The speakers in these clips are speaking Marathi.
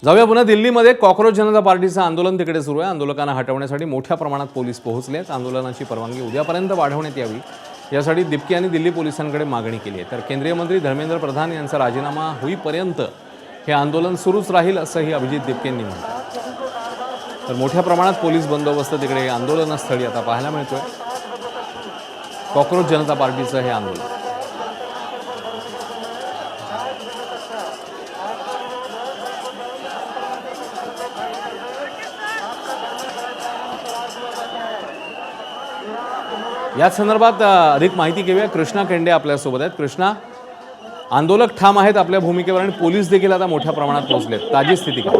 जाऊया पुन्हा दिल्लीमध्ये कॉकरोच जनता पार्टीचं आंदोलन तिकडे सुरू आहे। आंदोलकांना हटवण्यासाठी मोठ्या प्रमाणात पोलीस पोहोचलेत। आंदोलनाची परवानगी उद्यापर्यंत वाढवण्यात यावी यासाठी दिप्की यांनी दिल्ली पोलिसांकडे मागणी केली आहे। तर केंद्रीय मंत्री धर्मेंद्र प्रधान यांचा राजीनामा होईपर्यंत हे आंदोलन सुरूच राहील असंही अभिजित दिप्केंनी म्हटलं। तर मोठ्या प्रमाणात पोलीस बंदोबस्त तिकडे आंदोलनस्थळी आता पाहायला मिळतोय। कॉकरोच जनता पार्टीचं हे आंदोलन याच संदर्भात अधिक माहिती घेऊया। कृष्णा केंडे आपल्यासोबत आहेत। कृष्णा, आंदोलक ठाम आहेत आपल्या भूमिकेवर आणि पोलीस देखील आता मोठ्या प्रमाणात पोहोचलेत, ताजी स्थिती काय?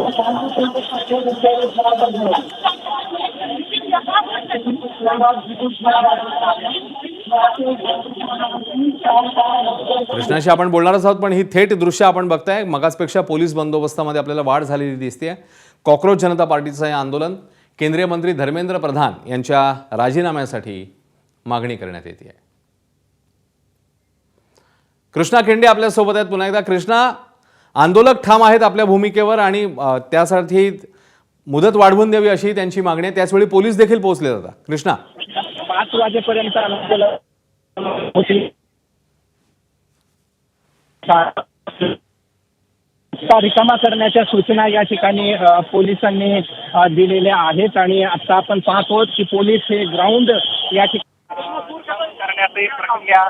कृष्णाशी आपण बोलणारच आहोत, पण ही थेट दृश्य आपण बघताय। मगासपेक्षा पोलीस बंदोबस्तामध्ये आपल्याला वाढ झालेली दिसते। कॉकरोच जनता पार्टीचं हे आंदोलन केंद्रीय मंत्री धर्मेंद्र प्रधान यांच्या राजीनाम्यासाठी मागणी करण्यात येते आहे। कृष्णा केंडे आपल्यासोबत आहेत पुन्हा एकदा। कृष्णा, आंदोलक ठाम आहेत आपल्या भूमिकेवर आणि त्यासाठी मुदत वाढवून द्यावी अशी त्यांची मागणी आहे। त्याचवेळी पोलीस देखील पोहोचले जातात। कृष्णा, 5 वाजेपर्यंत रिकामा करण्याच्या सूचना या ठिकाणी पोलिसांनी दिलेल्या आहेत आणि आता आपण पाहतो की पोलीस हे ग्राउंड या ठिकाणी करण्याची प्रक्रिया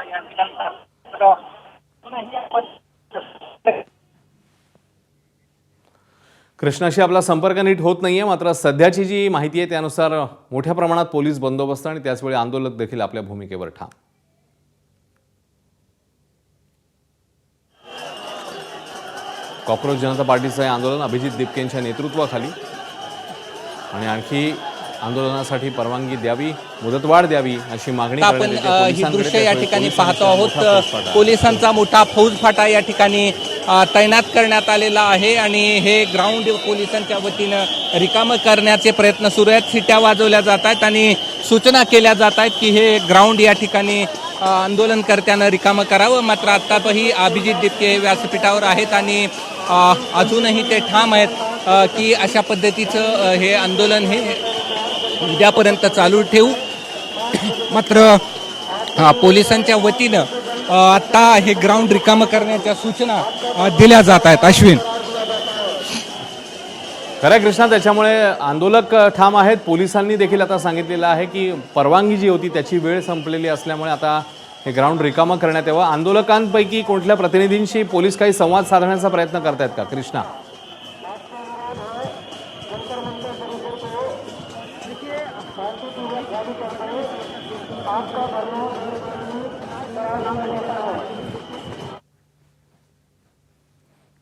कृष्णाशी आपला संपर्क नीट होत नाहीये, मात्र सध्याची जी माहिती आहे त्यानुसार मोठ्या प्रमाणात पोलीस बंदोबस्त आणि त्याचवेळी आंदोलक देखील आपल्या भूमिकेवर ठाम। कॉकरोच जनता पार्टीचं हे आंदोलन अभिजित दिप्केंच्या नेतृत्वाखाली आणि आणखी आंदोलनासाठी परवानगी द्यावी, मुदतवाढ द्यावी अशी मागणी आपण ही दृश्य या ठिकाणी पाहतो आहोत। पोलिसांचा मोठा फौजफाटा या ठिकाणी तैनात करण्यात आलेला आहे आणि हे ग्राउंड पोलिसांच्या वतीनं रिकामं करण्याचे प्रयत्न सुरू आहेत। शिट्या वाजवल्या जात आहेत आणि सूचना केल्या जात आहेत की हे ग्राउंड या ठिकाणी आंदोलनकर्त्यांना रिकामं करावं। मात्र आत्ताही अभिजित दिप्के व्यासपीठावर आहेत आणि अजूनही ते ठाम आहेत की अशा पद्धतीचं हे आंदोलन हे उद्यापर्यंत चालू ठेवू। मात्र पोलिसांच्या वतीनं आता हे ग्राउंड रिकामं करण्याच्या सूचना दिल्या जात आहेत। अश्विन, खरं कृष्णा, त्याच्यामुळे आंदोलक ठाम आहेत। पोलिसांनी देखील आता सांगितलेलं आहे की परवानगी जी होती त्याची वेळ संपलेली असल्यामुळे आता हे ग्राउंड रिकामं करण्यात यावं। आंदोलकांपैकी कुठल्या प्रतिनिधींशी पोलीस काही संवाद साधण्याचा प्रयत्न करतायत का कृष्णा?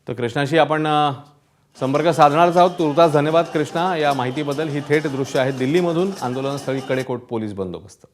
तर कृष्णाशी आपण संपर्क साधणारच आहोत। तुर्तास धन्यवाद कृष्णा या माहितीबद्दल। ही थेट दृश्य आहेत दिल्लीमधून, आंदोलनस्थळी कडेकोट पोलीस बंदोबस्त।